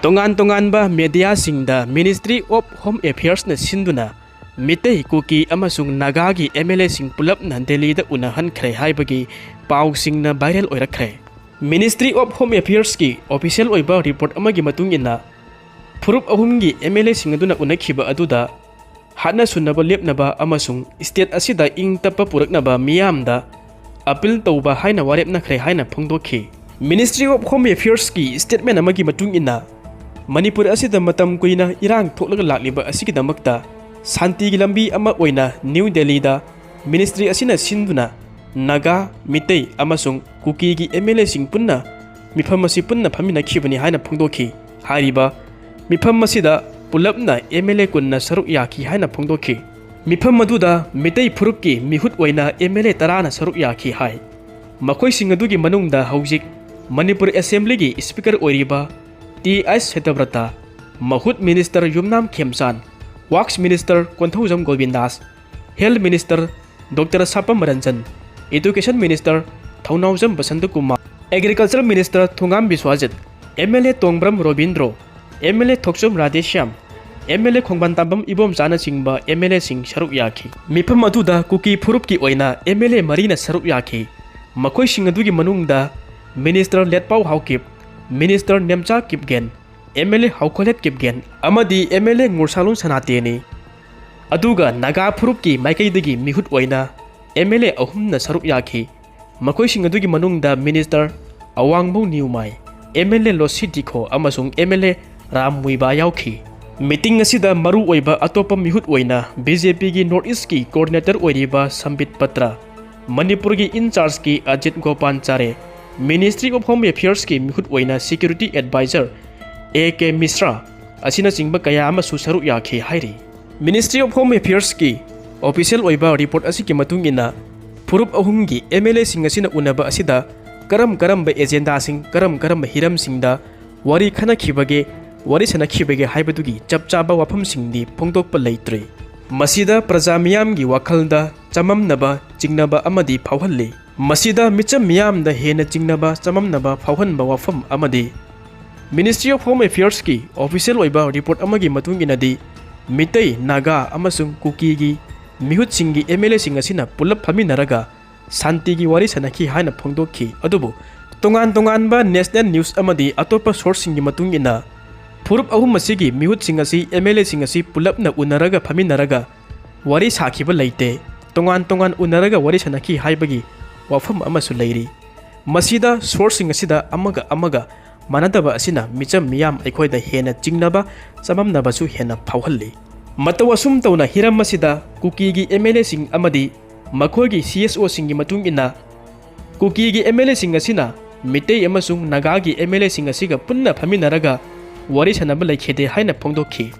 Tongan tonganba media singda Ministry of Home Affairs na sinduna Mitei Kuki amasung Nagagi MLA sing pulap na Delhi da unahan kre haibagi pau sing na viral oirakre. Ministry of Home Affairs ki official oiba report amagi matungina Purup ahumgi MLA sing aduna unakhiba aduda Hatna sunaba lepnaba amasung state asida ing tapa puraknaba miyamda appeal tauba haina warepna kre haina phongdokhi. Ministry of Home Affairs ki statement amagi matungina Manipur asida matam kuina irang thoklaga lakliba asigidamakta Santi lambi ama oina New Delhi da Ministry asina sinduna Naga Mitei amasung Kuki gi MLA sing punna mifam asi punna phamina khibani haina phongdokhi hariba mifam asida pulapna MLA kunna saruk yaki haina phongdokhi mifam maduda Mitei phurukki mihut oina MLA tarana saruk yaki hai makoi sing adugi manungda haujik Manipur Assembly gi speaker oiriba T.S. Hetabrata, Mahut Minister Yumnam Khemsan, Works Minister Konthojam Govindas, Health Minister Dr. Sapam Ranjan, Education Minister Thaunaujam Basantakumar, Agriculture Minister Thungam Biswajit, MLA Tongbram Robindro, MLA Thokchum Radeshyam, MLA Khongbantabam Ibom Jana Singba, MLA Sing Sharuk Yaki, Mipam Maduda Kuki Purupki Oina, MLA Marina Saruk Yaki, Makoi Singadugi Manungda, Minister Letpau Haukip, Minister Nemcha Kipgen, MLA Haukolet Kipgen, Amadi MLA Ngursalun Sanateni. Aduga Naga Purupki Maikaidagi Mihut Oina, MLA Ahumna Saruk Yaki, Makoi Singadugi Manungda Minister Awangbo Niumai, MLA Losidiko Amasung MLA Ram Muiba Yauki. Meeting asida Maru Oiba Atopa Mihut Oina, BJP gi North East ki Coordinator Oiriba Sambit Patra, Manipur gi In Charge ki Ajit Gopan Chare, Ministry of Home Affairs ki mihut oina Security Advisor A.K. Misra asina singba kaya ama susaruk yaki hairi. Ministry of Home Affairs ki official oiba report asiki matungina purup ahumgi MLA sing asina unaba asida karam ba agenda sing karam hiram singda wari khana khibage wari sana khibage haibadugi chapchaba wafam singdi phongdokpa leitre. Masida praja miyamgi wakhalda chamamnaba jingnaba amadi phawhalle. Masida micham miyamda hena jingnaba chamamnaba phawhanba wafam amadi Ministry of Home Affairs ki official oiba report amagi matunginadi Mitei Naga amasung Kuki gi mihut singi MLA sing asina pulap phaminaraga santi gi wari sanaki haina phongdokhi adubu tongan ba national news amadi atopa source singi matungina purup ahum masigi mihut sing asi MLA sing asi pulap na unaraga phaminaraga wari sakhiba leite tongan unaraga wari sanaki haibagi wafam amasu leiri masida sourcing asida amaga manadaba asina micham miyam aikhoida hena jingnaba chamamnaba su hena phawhalli matawasum tawna hiram masida Kuki gi MLA sing amadi makhogi CSO singi matungina Kuki gi MLA sing asina Mitei amasung Naga gi MLA sing asiga punna phaminaraga wari sanaba laikhede haina phongdokhi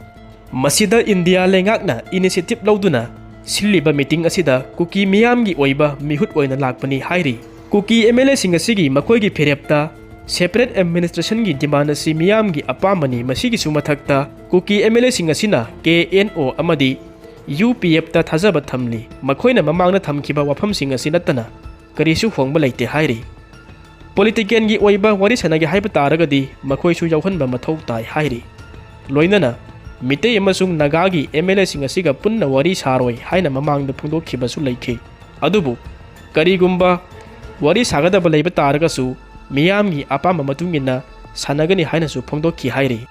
masida India lengakna initiative lauduna Siliba meeting asida Kuki miyamgi oiba mihut oina lakpani hairi. Kuki MLA sing asigi makoigi pherepta separate administration gi demand asi miyamgi apamani masigi sumathakta Kuki MLA sing asina KNO amadi UPF ta thajaba thamli makoina mamangna thamkiba wafam sing asinatana karisu hongba leite hairi. Politician gi oiba wari sanagi haiba taragadi makoisu yauhanba mathau tai hairi. Loinana Mitei amasung Nagagi MLA sing asiga punna wari saroi haina mamangda phongdokhibasu leikhi adubu karigumba wari sagadaba leiba taragasu miyamgi apama matungina sanagani haina su phongdokhi hairi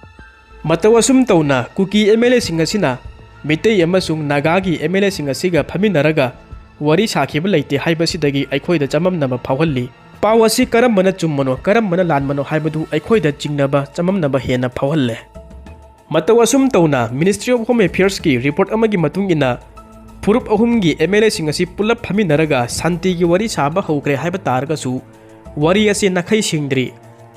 matawasum tawna Kuki MLA sing asina Mitei amasung Nagagi MLA sing asiga phaminaraga wari sakhiba leite haibasidagi aikhoida chamamnaba phawhalli pawasi karambana chummano karambana lanmano haibadu aikhoida jingnaba chamamnaba hena phawhalle Matawasum tawna Ministry of Home Affairs ki report amagi matungina purup ahumgi MLA sing asi pulap phaminaraga santi gi wari saba hokre haiba taragasu wari ase nakhai singdri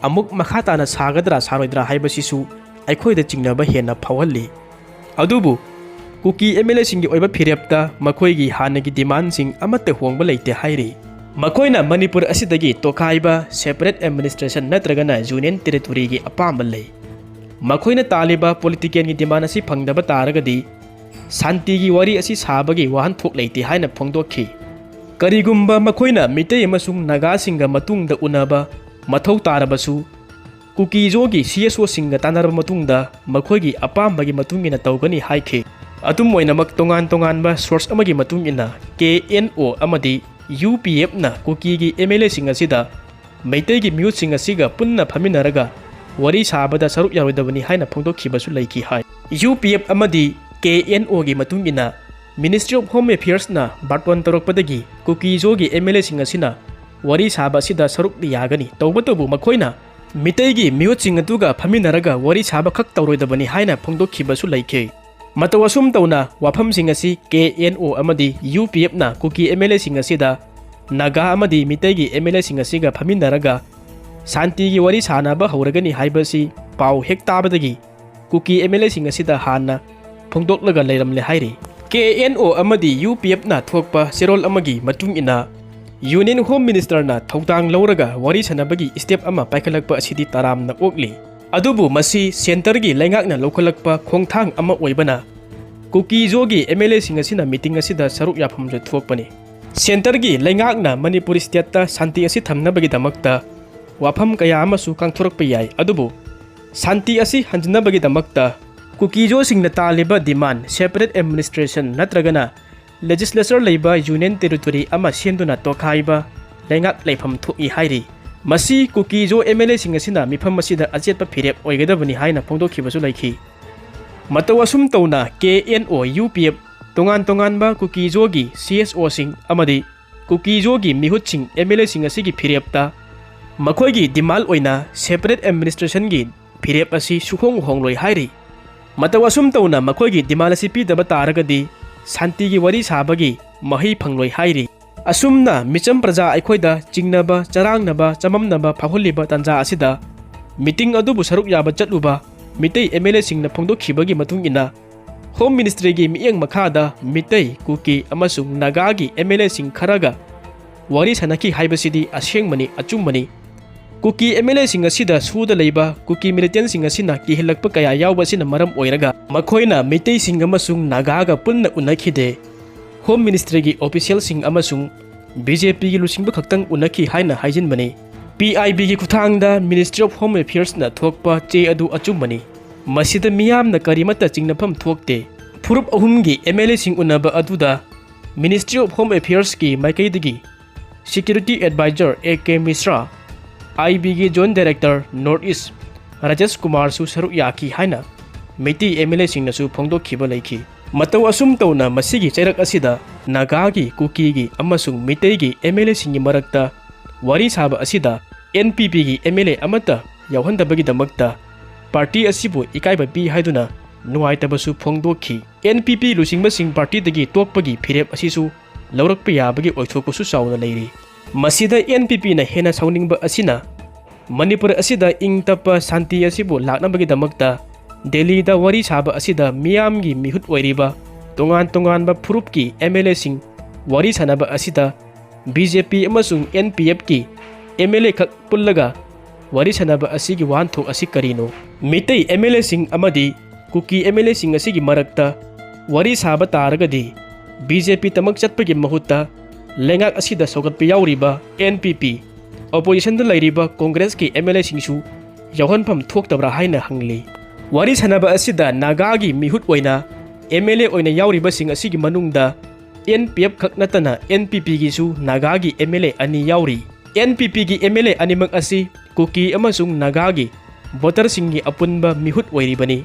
amuk makhata na sagadra saroidra haiba sisu aikhoida jingnaba hena phawhalli adubu Kuki MLA sing gi oiba phirepta makhoi gi hanagi demand sing amatte hongba leite hairi makoina Manipur asidagi tokhaiba separate administration natragana union territory gi apamba lei Makoina taliba politician gi demand asi phangdaba taragadi santi gi wari asi sabagi wahan thok leite haina phongdokhi karigumba makoina Mitei amasung Naga singa matungda unaba mathau tarabasu कुकीजोगी CSO सिंगा तानरब मतुंगदा मखोगी अपामबगी मतुंगिना तौगनी हाइखे अतुम ओइनमक तोंगान तोंगानबा source अमगी मतुंगिना KNO अमदी UPF ना कुकीगी MLA सिंग असिदा मैतेगी mute सिंग असिगा पुन्ना फमिनरगा worry साबदा सरुक यारोदबनी हाइना फोंदोखिबसु लैखि high UPF अमदी KNO गी मतुंगिना ministry of home affairs ना बाटवन तौरपदगी कुकीजोगी MLA सिंग असिना worry साबा सिदा सरुक यागनी तौबतबु मखोइना मितेगी mute सिंग अतुगा फमिनरगा worry साबा खक तौरोदबनी हाइना फोंदोखिबसु लैखे मतवसुम तौना वाफम सिंग असि KNO अमदी UPF ना कुकी MLA सिंग असिदा नागा अमदी मितेगी MLA सिंग असिगा फमिनरगा शांतिगी वरी सानाबा हौरगनी हाइबसी पाउ हेक ताबदगी कुकी MLA सिंग असिदा हाना फोंदोक्लगा लैरमले हाइरि KNO अमदी UPF ना थोकपा सेरोल अमगी मतुंग इना यूनियन होम मिनिस्टर ना थौदांग लौरगा वरी सनबगी स्टेप अमा पाइखलकपा असिदी तारामना ओक्ली अदुबु मसी सेंटर की लैंगाकना लौखलकपा खोंथांग अमा ओइबना कुकीजोगी MLA सिंग असिना मीटिंग असिदा सरुक याफमजे थोकपनी सेंटर की लैंगाकना मणिपुर स्टेटता शांति असि थमनबगी दमकता वाफम कया अमसु कांथोरकपा याय अदुबु शांति असि हंजनबगी दमकता Kuki-Zo सिंगना तालिबा demand separate administration नत्रगना legislature लेबा यूनियन टेरिटोरी अमा सेंदुना तोखाइबा लैंगाक लेफम थोई हाइरि मसी कुकीजो MLA सिंग असिना मिफम असिदा अचेतपा फिरेप ओइगदबनी हाइना फोंदोखिबसु लैखि मतवसुम तौना KNO UPF तोंगान तोंगानबा कुकीजोगी CSO सिंग अमदी कुकीजोगी मिहुत सिंग MLA सिंग असिगी फिरेपता मखोइगी डिमांड ओइना सेपरेट एडमिनिस्ट्रेशन गी फिरेप असि सुखोंग होंगलोइ हाइरि मतवसुम तौना मखोइगी डिमांड असि पीदबा तारगदी शांतिगी वरी साबगी मही फंगलोइ हाइरि असुमना मिचम प्रजा अखोइदा चिंगनबा चरांगनबा चममनबा फाहुलिबा तंजा असिदा मीटिंग अदुबु सरुक याबा चटलुबा मितै MLA सिंगना फोंदोखिबगी मतुंग इना होम मिनिस्ट्री की मियंग मखादा मितै कुकी अमसुंग नागागी MLA सिंग खरगा वरी सनकी हाइबसिदी असेंगमनी अचुमनी कुकी MLA सिंग असिदा सुदा लैबा कुकी मिलिटेंट सिंग असिना किहिलकपा कया यावबसिना मरम ओइरगा मखोइना मितै सिंग अमसुंग नागागा पुन्ना उनखिदे होम मिनिस्ट्री की ऑफिशियल सिंग अमसुंग BJP की लुसिंगबा खक्तंग उनखि हाइना हाइजिनबनी PIB की खुथांगदा मिनिस्ट्री ऑफ होम अफेयर्स ना थोकपा चे अदु अचुमनी मसिदा मियामना करिमता चिंगनफम थोकते फुरुप अहुमगी MLA सिंग उनबा अदुदा मिनिस्ट्री ऑफ होम अफेयर्स की माइकैदगी security adviser AK Mishra IB की joint director north east Rajesh Kumar सु सरुक याकी हाइना मेटी MLA सिंगनसु फोंदोखिबा लैखि मतौ असुम तौना मसिगी चैरक असिदा नागागी कुकीगी अमसुंग मितैगी MLA सिंगी मरक्ता वरी साबा असिदा NPP की MLA अमता यावहंदबगी दमकता पार्टी असिबु इकाइबा पी हाइदुना नुआइतबसु फोंदोखि NPP लुसिंगबा सिंग पार्टी दगी तोकपगी फिरेप असिसु लौरकपा याबगी ओइथोकपसु चावना लैरि मसिदा NPP ना हेना साउनिंगबा असिना मणिपुर असिदा इंगतपा शांति असिबु लाकनबगी दमकता दिल्ली दा वरी साबा असिदा मियामगी मिहुत ओइरिबा तोंगान तोंगानबा फुरुप की MLA सिंग वरी सनबा असिदा BJP अमसुंग NPF की MLA खक पुल्लगा वरी सनबा असिगी वानथोक असि करिनो मितै MLA सिंग अमदी कुकी MLA सिंग असिगी मरक्ता वरी साबा तारगदी BJP तमक चटपगी महुत्ता लेंगाक असिदा सौगतपा याउरिबा NPP ऑपोजिशन दा लैरिबा कांग्रेस की MLA सिंगसु यावहनफम थोक्तबरा हाइना हंगली वरी सनबा असिदा नागागी मिहुत ओइना MLA ओइना याउरिबा सिंग असिगी मनुंगदा NPF खक नतना NPP गिसु नागागी MLA अनि याउरी NPP की MLA अनिमक असि कुकी अमसुंग नागागी वोटर सिंगी अपुनबा मिहुत ओइरिबनी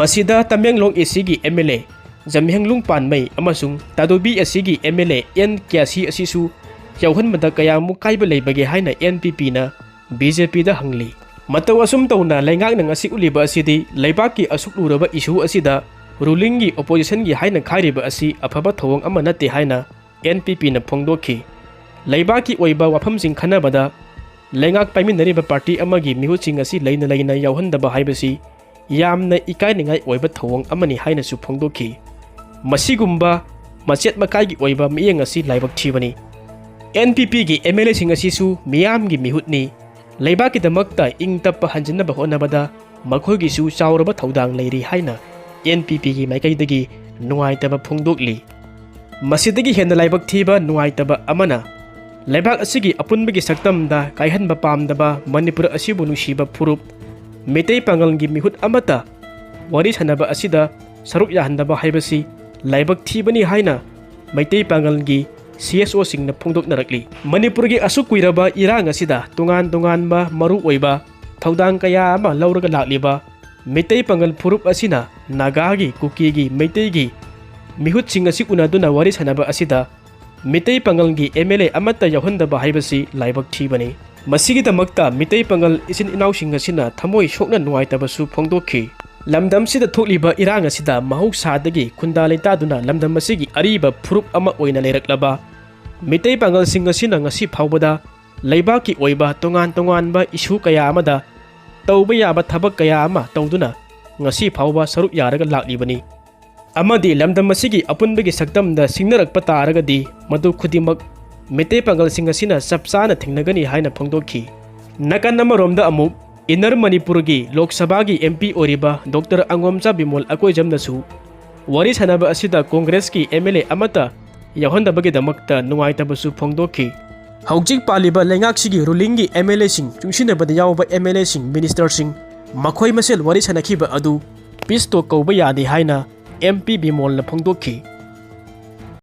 मसिदा तमेंगलोंग एसिगी MLA जमहेंगलुंग पानमै अमसुंग तादोबी एसिगी MLA N क्यासी असिसु यावहनबदा कयामु काइबा लैबगे हाइना NPP ना BJP दा हंगली मतौ असुम तौना लैंगाकना ngasi उलिबा असिदी लैबाकी असुकलुरबा इशू असिदा रूलिंग की ऑपोजिशन की हाइना खाइरिबा असि अफबा थवंग अमा नते हाइना NPP ना फोंदोखि लैबाकी ओइबा वाफमसिंग खनाबदा लैंगाक पाइमिनरिबा पार्टी अमागी मिहुतसिंग असि लैना लैना यावहनदबा हाइबसि यामना इकाइनिंगाइ ओइबा थवंग अमनि हाइनासु फोंदोखि मसिगुम्बा मचेत मकाइगी ओइबा मियंग असि लाइबक थिबनी NPP की MLA सिंग असिसु मियामगी मिहुतनी लैबाकी दमकता इंग तप हंजनबा होनबदा मखोगिसु चावरबा थौदांग लैरि हाइना NPP की माइकैदगी नुआइतबा फोंदोकली मसिदगी हेन लाइबक थीबा नुआइतबा अमना ꯂꯩꯕꯥꯛ ꯑꯁꯤꯒꯤ ꯑꯄꯨꯟꯕꯒꯤ ꯁꯛꯇꯝꯗ ꯀꯥꯏꯍꯟꯕ ꯄꯥꯝꯗꯕ ꯃꯅꯤꯄꯨꯔ ꯑꯁꯤꯕꯨ ꯅꯨꯡꯁꯤꯕ ꯐꯨꯔꯨꯞ ꯃꯩꯇꯩ ꯄꯥꯉꯜꯒꯤ ꯃꯤꯍꯨꯠ ꯑꯃꯠꯇ ꯋꯥꯔꯤ ꯁꯥꯟꯅꯕ ꯑꯁꯤꯗ ꯁꯔꯨꯛ ꯌꯥꯍꯟꯗꯕ ꯍꯥꯏꯕꯁꯤ ꯂꯥꯏꯕꯛ ꯊꯤꯕꯅꯤ ꯍꯥꯏꯅ ꯃꯩꯇꯩ ꯄꯥꯉꯜꯒꯤ CSOꯁꯤꯡꯅ ꯐꯣꯡꯗꯣꯛꯅꯔꯛꯂꯤ꯫ ꯃꯅꯤꯄꯨꯔꯒꯤ ꯑꯁꯨꯛ ꯀꯨꯏꯔꯕ ꯏꯔꯥꯡ ꯑꯁꯤꯗ ꯇꯣꯉꯥꯟꯕ ꯃꯔꯨꯑꯣꯏꯕ ꯊꯧꯗꯥꯡ ꯀꯌꯥ ꯑꯃ ꯂꯧꯔꯒ ꯂꯥꯛꯂꯤꯕ ꯃꯩꯇꯩ ꯄꯥꯉꯜ ꯐꯨꯔꯨꯞ ꯑꯁꯤꯅ ꯅꯥꯒꯥꯒꯤ, ꯀꯨꯀꯤꯒꯤ, ꯃꯩꯇꯩꯒꯤ ꯃꯤꯍꯨꯠꯁꯤꯡ ꯑꯁꯤ ꯎꯅꯗꯨꯅ ꯋꯥꯔꯤ ꯁꯥꯟꯅꯕ ꯑꯁꯤꯗ ꯃꯩꯇꯩ ꯄꯥꯉꯜꯒꯤ MLA ꯑꯃꯠꯇ ꯌꯥꯎꯍꯟꯗꯕ ꯍꯥꯏꯕꯁꯤ ꯂꯥꯏꯕꯛ ꯊꯤꯕꯅꯤ꯫ ꯃꯁꯤꯒꯤꯗꯃꯛꯇ ꯃꯩꯇꯩ ꯄꯥꯉꯜ ꯏꯆꯤꯟ ꯏꯅꯥꯎꯁꯤꯡ ꯑꯁꯤꯅ ꯊꯃꯣꯏ ꯁꯣꯛꯅ ꯅꯨꯡꯉꯥꯏꯇꯕꯁꯨ ꯐꯣꯡꯗꯣꯛꯈꯤ꯫ ꯂꯝꯗꯝꯁꯤꯗ ꯊꯣꯛꯂꯤꯕ ꯏꯔꯥꯡ ꯑꯁꯤꯗ ꯃꯍꯧꯁꯥꯗꯒꯤ ꯈꯨꯟꯗꯥ ꯂꯩꯇꯥꯗꯨꯅ ꯂꯝꯗꯝ ꯑꯁꯤꯒꯤ ꯑꯔꯤꯕ ꯐꯨꯔꯨꯞ ꯑꯃ ꯑꯣꯏꯅ ꯂꯩꯔꯛꯂꯕ ꯃꯩꯇꯩ ꯄꯥꯉꯜꯁꯤꯡ ꯑꯁꯤꯅ ꯉꯁꯤ ꯐꯥꯎꯕꯗ ꯂꯩꯕꯥꯛꯀꯤ ꯑꯣꯏꯕ ꯇꯣꯉꯥꯟꯕ ꯏꯁꯨ ꯀꯌꯥ ꯑꯃꯗ ꯇꯧꯕ ꯌꯥꯕ ꯊꯕꯛ ꯀꯌా ꯑꯃ ꯇꯧꯗꯨꯅ ꯉꯁꯤ ꯐꯥꯎꯕ ꯁꯔꯨꯛ ꯌꯥꯔꯒ ꯂꯥꯛꯂꯤꯕꯅꯤ꯫ ꯑꯃꯗꯤ ꯂꯝꯗꯝ ꯑꯁꯤꯒꯤ ꯑꯄꯨꯟꯕꯒꯤ ꯁꯛꯇꯝꯗ ꯁꯤꯡꯅꯔꯛꯄ ꯇꯥꯔꯒꯗꯤ ꯃꯗꯨ ꯈꯨꯗꯤꯡꯃꯛ ꯃꯩꯇꯩ ꯄꯥꯉꯜꯁꯤꯡ ꯑꯁꯤꯅ ꯆꯞ ꯆꯥꯅ ꯊꯦꯡꯅꯒꯅꯤ ꯍꯥꯏꯅ ꯐꯣꯡꯗꯣꯛꯈꯤ꯫ ꯅꯥꯀꯟ ꯑꯃꯔꯣꯝꯗ ꯑꯃꯨꯛ ꯏꯟꯅꯔ ꯃꯅꯤꯄꯨꯔꯒꯤ ꯂꯣꯛ ꯁꯚꯥꯒꯤ MP ꯑꯣꯏꯔꯤꯕ ꯗꯣꯛꯇꯔ ꯑꯉꯣꯝꯆꯥ ꯕꯤꯃꯣꯜ ꯑꯀꯣꯏꯖꯝꯅꯁꯨ ꯋꯥꯔꯤ ꯁꯥꯟꯅꯕ ꯑꯁꯤꯗ ꯀꯣꯡꯒ꯭ꯔꯦꯁꯀꯤ MLA ꯑꯃꯠꯇ ꯌꯥꯎꯍꯟꯗꯕꯒꯤꯗꯃꯛꯇ ꯅꯨꯡꯉꯥꯏꯇꯕꯁꯨ ꯐꯣꯡꯗꯣꯛꯈꯤ꯫ ꯍꯧꯖꯤꯛ ꯄꯥꯜꯂꯤꯕ ꯂꯩꯉꯥꯛꯁꯤꯒꯤ ꯔꯨꯂꯤꯡꯒꯤ MLAꯁꯤꯡ ꯆꯨꯡꯁꯤꯟꯅꯕꯗ ꯌꯥꯎꯕ MLAꯁꯤꯡ, ꯃꯤꯅꯤꯁꯇꯔꯁꯤꯡ ꯃꯈꯣꯏ ꯃꯁꯦꯜ ꯋꯥꯔꯤ ꯁꯥꯟꯅꯈꯤꯕ ꯑꯗꯨ ꯄꯤꯁ ꯇꯣꯛ ꯀꯧꯕ ꯌꯥꯗꯦ ꯍꯥꯏꯅ MP ꯕꯤꯃꯣꯜꯅ ꯐꯣꯡꯗꯣꯛꯈꯤ꯫